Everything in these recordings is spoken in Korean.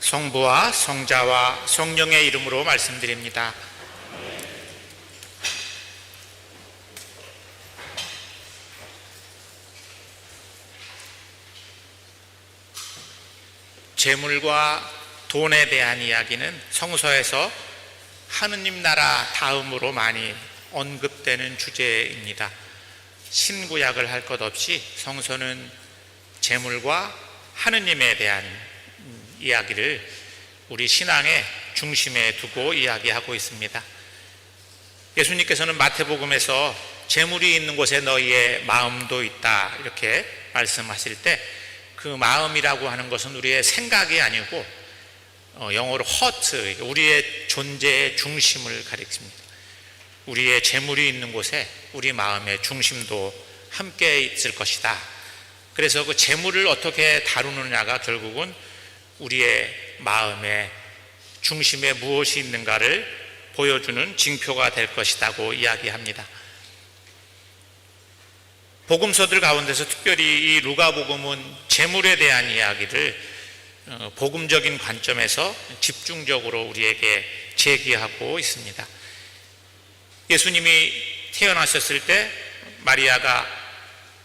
성부와 성자와 성령의 이름으로 말씀드립니다. 재물과 돈에 대한 이야기는 성서에서 하느님 나라 다음으로 많이 언급되는 주제입니다. 신구약을 할 것 없이 성서는 재물과 하느님에 대한 이야기를 우리 신앙의 중심에 두고 이야기하고 있습니다. 예수님께서는 마태복음에서 재물이 있는 곳에 너희의 마음도 있다 이렇게 말씀하실 때 그 마음이라고 하는 것은 우리의 생각이 아니고 영어로 heart, 우리의 존재의 중심을 가리킵니다. 우리의 재물이 있는 곳에 우리 마음의 중심도 함께 있을 것이다. 그래서 그 재물을 어떻게 다루느냐가 결국은 우리의 마음의 중심에 무엇이 있는가를 보여주는 징표가 될 것이라고 이야기합니다. 복음서들 가운데서 특별히 이 루가복음은 재물에 대한 이야기를 복음적인 관점에서 집중적으로 우리에게 제기하고 있습니다. 예수님이 태어나셨을 때 마리아가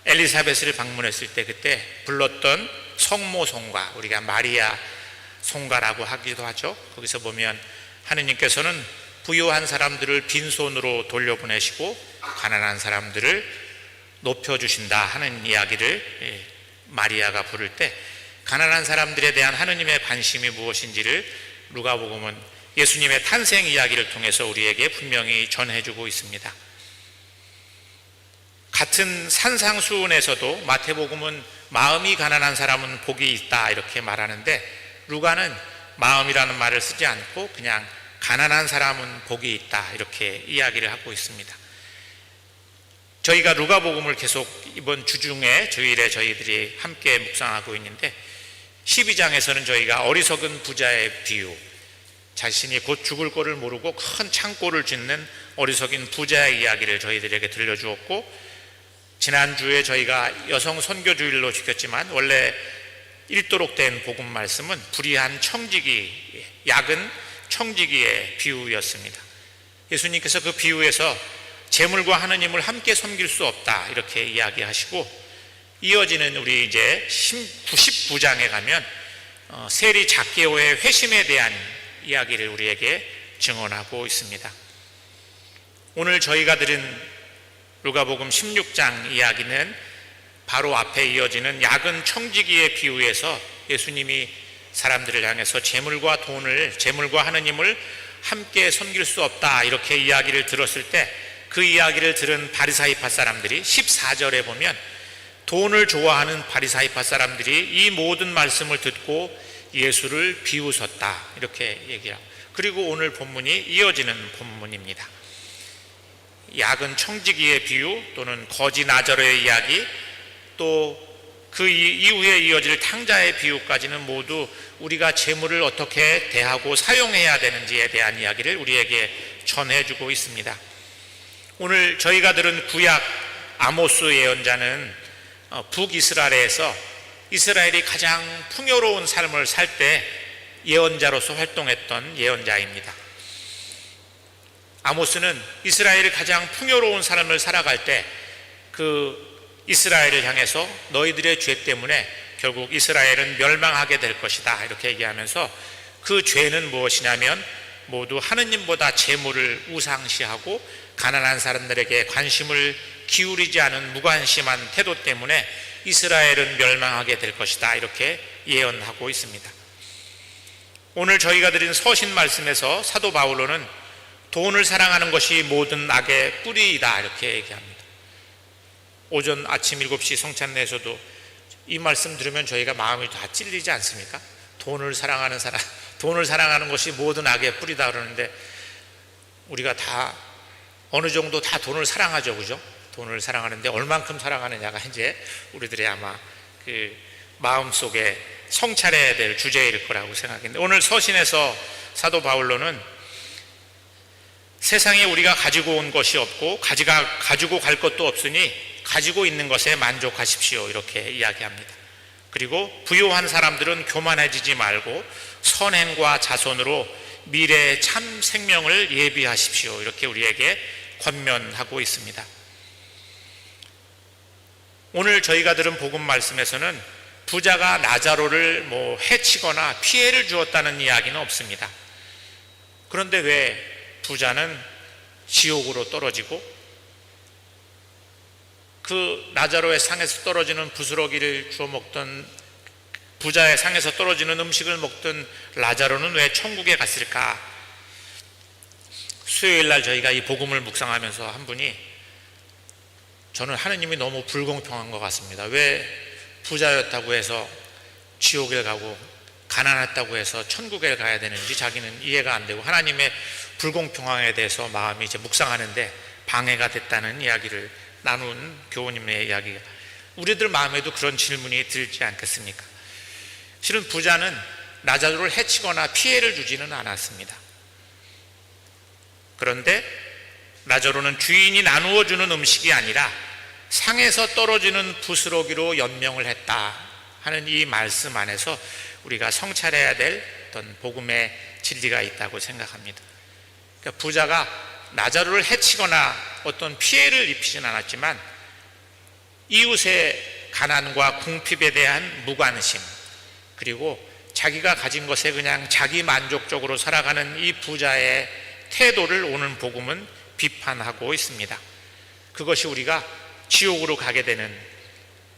엘리사벳을 방문했을 때 그때 불렀던 성모 송가, 우리가 마리아 송가라고 하기도 하죠. 거기서 보면 하느님께서는 부유한 사람들을 빈손으로 돌려보내시고 가난한 사람들을 높여주신다 하는 이야기를 마리아가 부를 때 가난한 사람들에 대한 하느님의 관심이 무엇인지를 루가복음은 예수님의 탄생 이야기를 통해서 우리에게 분명히 전해주고 있습니다. 같은 산상수훈에서도 마태복음은 마음이 가난한 사람은 복이 있다 이렇게 말하는데 루가는 마음이라는 말을 쓰지 않고 그냥 가난한 사람은 복이 있다 이렇게 이야기를 하고 있습니다. 저희가 루가복음을 계속 이번 주중에 주일에 저희들이 함께 묵상하고 있는데 12장에서는 저희가 어리석은 부자의 비유, 자신이 곧 죽을 거를 모르고 큰 창고를 짓는 어리석인 부자의 이야기를 저희들에게 들려주었고, 지난주에 저희가 여성 선교주일로 지켰지만 원래 읽도록 된 복음 말씀은 불의한 청지기, 약은 청지기의 비유였습니다. 예수님께서 그 비유에서 재물과 하느님을 함께 섬길 수 없다 이렇게 이야기하시고, 이어지는 우리 이제 99장에 가면 세리 작게오의 회심에 대한 이야기를 우리에게 증언하고 있습니다. 오늘 저희가 들은 루가복음 16장 이야기는 바로 앞에 이어지는 야근 청지기의 비유에서 예수님이 사람들을 향해서 재물과 하느님을 함께 섬길 수 없다 이렇게 이야기를 들었을 때 그 이야기를 들은 바리사이파 사람들이 14절에 보면 돈을 좋아하는 바리사이파 사람들이 이 모든 말씀을 듣고 예수를 비웃었다 이렇게 얘기하고, 그리고 오늘 본문이 이어지는 본문입니다. 야근 청지기의 비유 또는 거지 나자로의 이야기, 또 그 이후에 이어질 탕자의 비유까지는 모두 우리가 재물을 어떻게 대하고 사용해야 되는지에 대한 이야기를 우리에게 전해주고 있습니다. 오늘 저희가 들은 구약 아모스 예언자는 북이스라엘에서 이스라엘이 가장 풍요로운 삶을 살 때 예언자로서 활동했던 예언자입니다. 아모스는 이스라엘이 가장 풍요로운 삶을 살아갈 때 그 이스라엘을 향해서 너희들의 죄 때문에 결국 이스라엘은 멸망하게 될 것이다 이렇게 얘기하면서 그 죄는 무엇이냐면 모두 하느님보다 재물을 우상시하고 가난한 사람들에게 관심을 기울이지 않은 무관심한 태도 때문에 이스라엘은 멸망하게 될 것이다 이렇게 예언하고 있습니다. 오늘 저희가 드린 서신 말씀에서 사도 바울로는 돈을 사랑하는 것이 모든 악의 뿌리이다 이렇게 얘기합니다. 오전 아침 7시 성찬례에서도 이 말씀 들으면 저희가 마음이 다 찔리지 않습니까? 돈을 사랑하는 사람, 돈을 사랑하는 것이 모든 악의 뿌리다 그러는데 우리가 다 어느 정도 다 돈을 사랑하죠, 그죠? 돈을 사랑하는데 얼만큼 사랑하느냐가 이제 우리들의 아마 그 마음속에 성찰해야 될 주제일 거라고 생각했는데, 오늘 서신에서 사도 바울로는 세상에 우리가 가지고 온 것이 없고 가지고 갈 것도 없으니 가지고 있는 것에 만족하십시오 이렇게 이야기합니다. 그리고 부유한 사람들은 교만해지지 말고 선행과 자손으로 미래의 참 생명을 예비하십시오. 이렇게 우리에게 권면하고 있습니다. 오늘 저희가 들은 복음 말씀에서는 부자가 나자로를 해치거나 피해를 주었다는 이야기는 없습니다. 그런데 왜 부자는 지옥으로 떨어지고 그 나자로의 상에서 떨어지는 부스러기를 주워 먹던 부자의 상에서 떨어지는 음식을 먹던 라자로는 왜 천국에 갔을까? 수요일날 저희가 이 복음을 묵상하면서 한 분이 저는 하느님이 너무 불공평한 것 같습니다. 왜 부자였다고 해서 지옥에 가고 가난했다고 해서 천국에 가야 되는지 자기는 이해가 안 되고 하나님의 불공평함에 대해서 마음이 이제 묵상하는데 방해가 됐다는 이야기를 나눈 교우님의 이야기가 우리들 마음에도 그런 질문이 들지 않겠습니까? 실은 부자는 나자로를 해치거나 피해를 주지는 않았습니다. 그런데 나자로는 주인이 나누어 주는 음식이 아니라 상에서 떨어지는 부스러기로 연명을 했다 하는 이 말씀 안에서 우리가 성찰해야 될 어떤 복음의 진리가 있다고 생각합니다. 그러니까 부자가 나자로를 해치거나 어떤 피해를 입히진 않았지만 이웃의 가난과 궁핍에 대한 무관심, 그리고 자기가 가진 것에 그냥 자기 만족적으로 살아가는 이 부자의 태도를 오늘 복음은 비판하고 있습니다. 그것이 우리가 지옥으로 가게 되는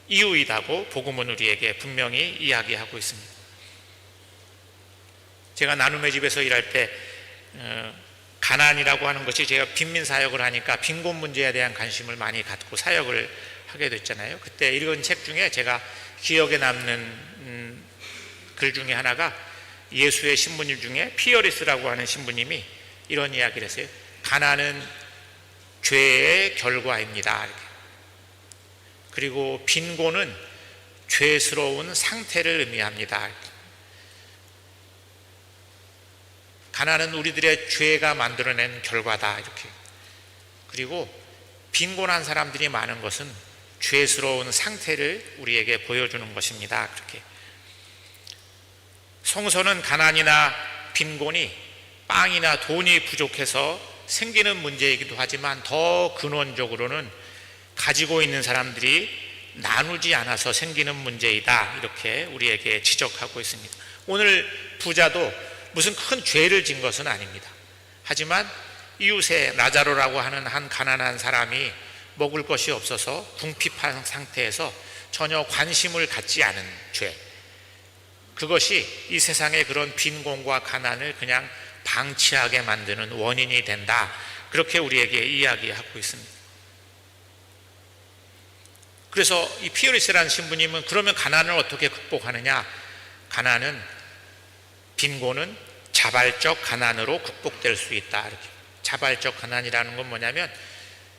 이유이다고 복음은 우리에게 분명히 이야기하고 있습니다. 제가 나눔의 집에서 일할 때 가난이라고 하는 것이 제가 빈민 사역을 하니까 빈곤 문제에 대한 관심을 많이 갖고 사역을 하게 됐잖아요. 그때 읽은 책 중에 제가 기억에 남는 글 중에 하나가 예수의 신부님 중에 피어리스라고 하는 신부님이 이런 이야기를 했어요. 가난은 죄의 결과입니다. 이렇게. 그리고 빈곤은 죄스러운 상태를 의미합니다. 이렇게. 가난은 우리들의 죄가 만들어낸 결과다. 이렇게. 그리고 빈곤한 사람들이 많은 것은 죄스러운 상태를 우리에게 보여주는 것입니다. 그렇게. 성서는 가난이나 빈곤이 빵이나 돈이 부족해서 생기는 문제이기도 하지만 더 근원적으로는 가지고 있는 사람들이 나누지 않아서 생기는 문제이다. 이렇게 우리에게 지적하고 있습니다. 오늘 부자도 무슨 큰 죄를 진 것은 아닙니다. 하지만 이웃의 나자로라고 하는 한 가난한 사람이 먹을 것이 없어서 궁핍한 상태에서 전혀 관심을 갖지 않은 죄, 그것이 이 세상의 그런 빈곤과 가난을 그냥 방치하게 만드는 원인이 된다. 그렇게 우리에게 이야기하고 있습니다. 그래서 이 피어리스라는 신부님은 그러면 가난을 어떻게 극복하느냐? 가난은, 빈곤은 자발적 가난으로 극복될 수 있다. 이렇게. 자발적 가난이라는 건 뭐냐면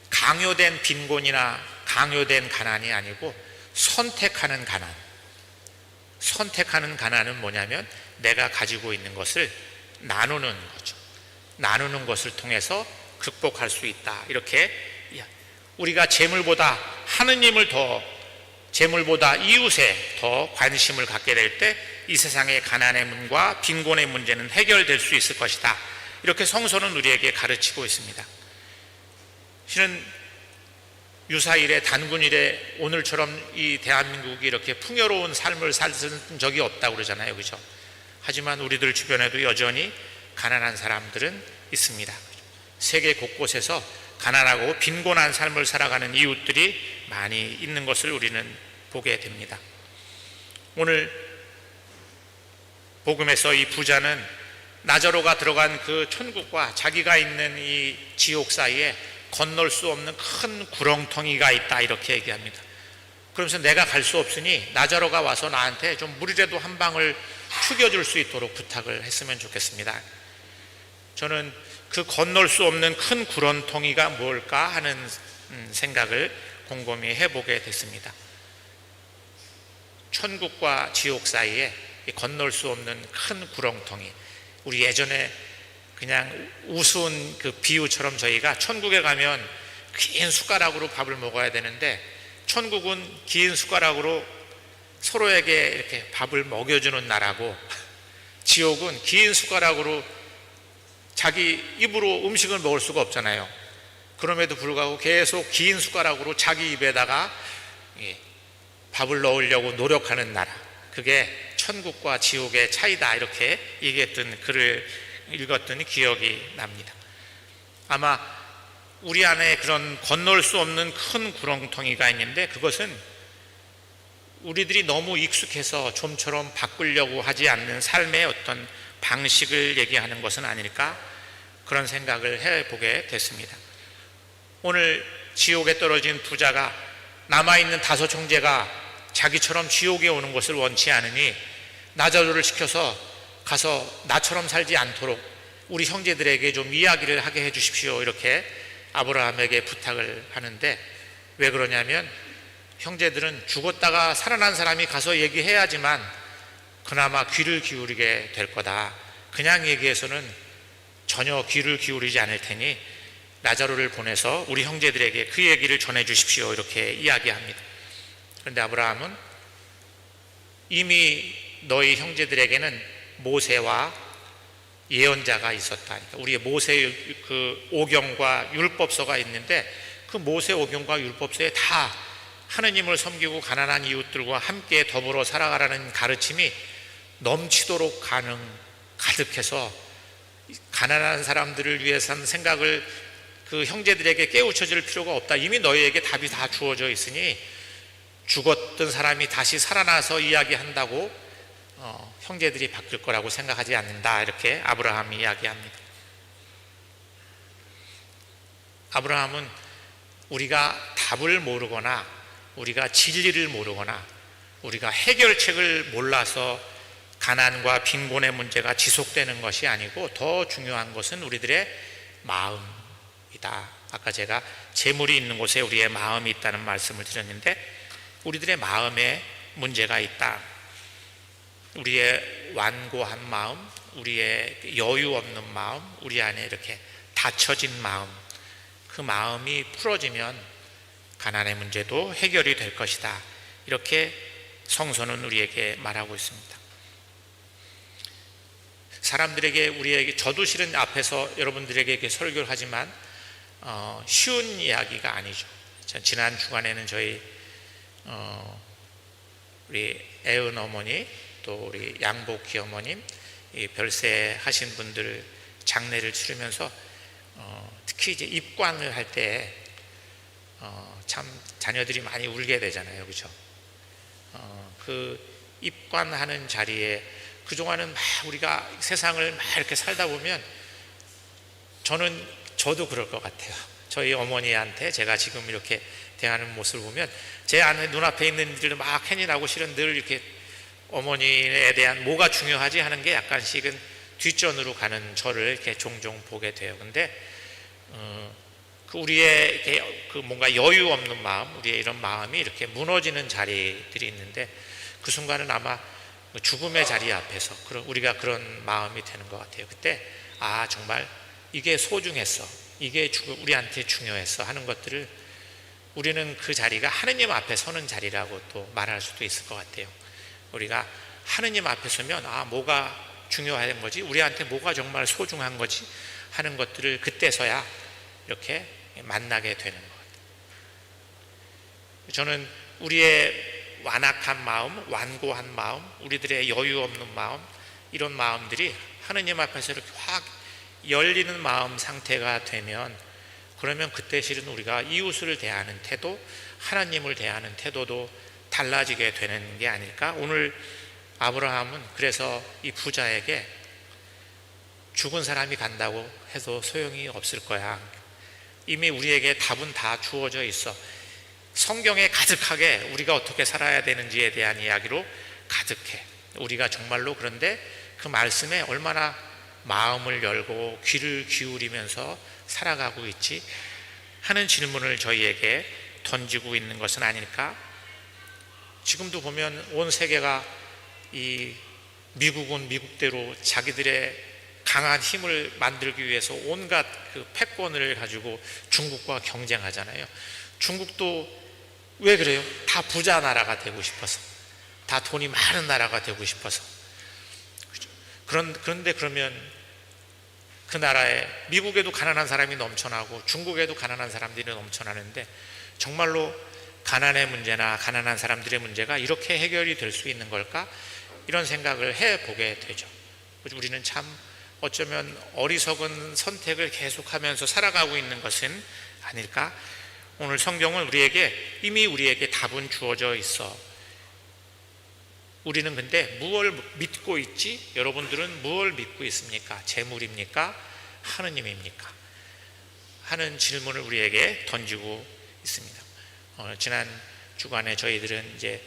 강요된 빈곤이나 강요된 가난이 아니고 선택하는 가난. 선택하는 가난은 뭐냐면 내가 가지고 있는 것을 나누는 거죠. 나누는 것을 통해서 극복할 수 있다. 이렇게 우리가 재물보다 하느님을 더, 재물보다 이웃에 더 관심을 갖게 될 때 이 세상의 가난의 문과 빈곤의 문제는 해결될 수 있을 것이다. 이렇게 성서는 우리에게 가르치고 있습니다. 실은 유사일에 단군일에 오늘처럼 이 대한민국이 이렇게 풍요로운 삶을 살던 적이 없다고 그러잖아요. 그죠? 하지만 우리들 주변에도 여전히 가난한 사람들은 있습니다. 세계 곳곳에서 가난하고 빈곤한 삶을 살아가는 이웃들이 많이 있는 것을 우리는 보게 됩니다. 오늘 복음에서 이 부자는 나자로가 들어간 그 천국과 자기가 있는 이 지옥 사이에 건널 수 없는 큰 구렁텅이가 있다. 이렇게 얘기합니다. 그러면서 내가 갈 수 없으니 나자로가 와서 나한테 좀 물이라도 한 방울 죽여줄 수 있도록 부탁을 했으면 좋겠습니다. 저는 그 건널 수 없는 큰 구렁텅이가 뭘까 하는 생각을 곰곰이 해보게 됐습니다. 천국과 지옥 사이에 건널 수 없는 큰 구렁텅이. 우리 예전에 그냥 우스운 그 비유처럼 저희가 천국에 가면 긴 숟가락으로 밥을 먹어야 되는데 천국은 긴 숟가락으로 서로에게 이렇게 밥을 먹여주는 나라고, 지옥은 긴 숟가락으로 자기 입으로 음식을 먹을 수가 없잖아요. 그럼에도 불구하고 계속 긴 숟가락으로 자기 입에다가 밥을 넣으려고 노력하는 나라, 그게 천국과 지옥의 차이다, 이렇게 얘기했던 글을 읽었더니 기억이 납니다. 아마 우리 안에 그런 건널 수 없는 큰 구렁텅이가 있는데, 그것은 우리들이 너무 익숙해서 좀처럼 바꾸려고 하지 않는 삶의 어떤 방식을 얘기하는 것은 아닐까, 그런 생각을 해보게 됐습니다. 오늘 지옥에 떨어진 부자가 남아있는 다섯 형제가 자기처럼 지옥에 오는 것을 원치 않으니 나자로를 시켜서 가서 나처럼 살지 않도록 우리 형제들에게 좀 이야기를 하게 해주십시오, 이렇게 아브라함에게 부탁을 하는데, 왜 그러냐면 형제들은 죽었다가 살아난 사람이 가서 얘기해야지만 그나마 귀를 기울이게 될 거다, 그냥 얘기해서는 전혀 귀를 기울이지 않을 테니 나자로를 보내서 우리 형제들에게 그 얘기를 전해 주십시오, 이렇게 이야기합니다. 그런데 아브라함은 이미 너희 형제들에게는 모세와 예언자가 있었다. 그러니까 우리의 모세 그 오경과 율법서가 있는데, 그 모세 오경과 율법서에 다 하느님을 섬기고 가난한 이웃들과 함께 더불어 살아가라는 가르침이 넘치도록 가득해서 가난한 사람들을 위해서 하는 생각을 그 형제들에게 깨우쳐줄 필요가 없다. 이미 너희에게 답이 다 주어져 있으니 죽었던 사람이 다시 살아나서 이야기한다고 형제들이 바뀔 거라고 생각하지 않는다, 이렇게 아브라함이 이야기합니다. 아브라함은 우리가 답을 모르거나 우리가 진리를 모르거나 우리가 해결책을 몰라서 가난과 빈곤의 문제가 지속되는 것이 아니고, 더 중요한 것은 우리들의 마음이다. 아까 제가 재물이 있는 곳에 우리의 마음이 있다는 말씀을 드렸는데, 우리들의 마음에 문제가 있다. 우리의 완고한 마음, 우리의 여유 없는 마음, 우리 안에 이렇게 닫혀진 마음, 그 마음이 풀어지면 가난의 문제도 해결이 될 것이다, 이렇게 성서는 우리에게 말하고 있습니다. 사람들에게, 우리에게, 저도 실은 앞에서 여러분들에게 이렇게 설교를 하지만 쉬운 이야기가 아니죠. 지난 주간에는 저희 우리 애은 어머니, 또 우리 양복희 어머님, 별세 하신 분들 장례를 치르면서 특히 이제 입관을 할 때 참 자녀들이 많이 울게 되잖아요, 그렇죠? 그 입관하는 자리에 그동안은 막 우리가 세상을 막 이렇게 살다 보면, 저도 그럴 것 같아요. 저희 어머니한테 제가 지금 이렇게 대하는 모습을 보면 제 안에 눈앞에 있는 일들을 막 해내라고, 실은 늘 이렇게 어머니에 대한 뭐가 중요하지 하는 게 약간씩은 뒷전으로 가는 저를 이렇게 종종 보게 돼요. 근데 그 우리의 이렇게 그 뭔가 여유 없는 마음, 우리의 이런 마음이 이렇게 무너지는 자리들이 있는데, 그 순간은 아마 죽음의 자리 앞에서 우리가 그런 마음이 되는 것 같아요. 그때 정말 이게 소중했어, 이게 우리한테 중요했어 하는 것들을 우리는 그 자리가 하느님 앞에 서는 자리라고 또 말할 수도 있을 것 같아요. 우리가 하느님 앞에 서면 뭐가 중요한 거지, 우리한테 뭐가 정말 소중한 거지 하는 것들을 그때서야 이렇게 만나게 되는 것 같아요. 저는 우리의 완악한 마음, 완고한 마음, 우리들의 여유 없는 마음, 이런 마음들이 하느님 앞에서 이렇게 확 열리는 마음 상태가 되면, 그러면 그때 실은 우리가 이웃을 대하는 태도, 하나님을 대하는 태도도 달라지게 되는 게 아닐까. 오늘 아브라함은 그래서 이 부자에게 죽은 사람이 간다고 해도 소용이 없을 거야, 이미 우리에게 답은 다 주어져 있어, 성경에 가득하게 우리가 어떻게 살아야 되는지에 대한 이야기로 가득해. 우리가 정말로 그런데 그 말씀에 얼마나 마음을 열고 귀를 기울이면서 살아가고 있지 하는 질문을 저희에게 던지고 있는 것은 아닐까. 지금도 보면 온 세계가 이 미국은 미국대로 자기들의 강한 힘을 만들기 위해서 온갖 그 패권을 가지고 중국과 경쟁하잖아요. 중국도 왜 그래요? 다 부자 나라가 되고 싶어서. 다 돈이 많은 나라가 되고 싶어서. 그런데 그러면 그 나라에 미국에도 가난한 사람이 넘쳐나고 중국에도 가난한 사람들이 넘쳐나는데 정말로 가난의 문제나 가난한 사람들의 문제가 이렇게 해결이 될 수 있는 걸까? 이런 생각을 해보게 되죠. 우리는 참 어쩌면 어리석은 선택을 계속하면서 살아가고 있는 것은 아닐까? 오늘 성경은 이미 우리에게 답은 주어져 있어. 우리는 근데 무엇을 믿고 있지? 여러분들은 무엇을 믿고 있습니까? 재물입니까? 하느님입니까? 하는 질문을 우리에게 던지고 있습니다. 지난 주간에 저희들은 이제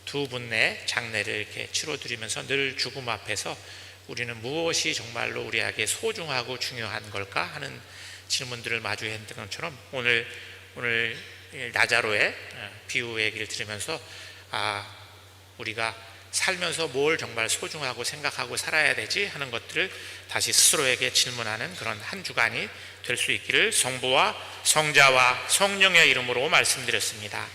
두 분의 장례를 이렇게 치러드리면서 늘 죽음 앞에서 우리는 무엇이 정말로 우리에게 소중하고 중요한 걸까 하는 질문들을 마주했던 것처럼 오늘 나자로의 비유 얘기를 들으면서 우리가 살면서 뭘 정말 소중하고 생각하고 살아야 되지 하는 것들을 다시 스스로에게 질문하는 그런 한 주간이 될 수 있기를 성부와 성자와 성령의 이름으로 말씀드렸습니다.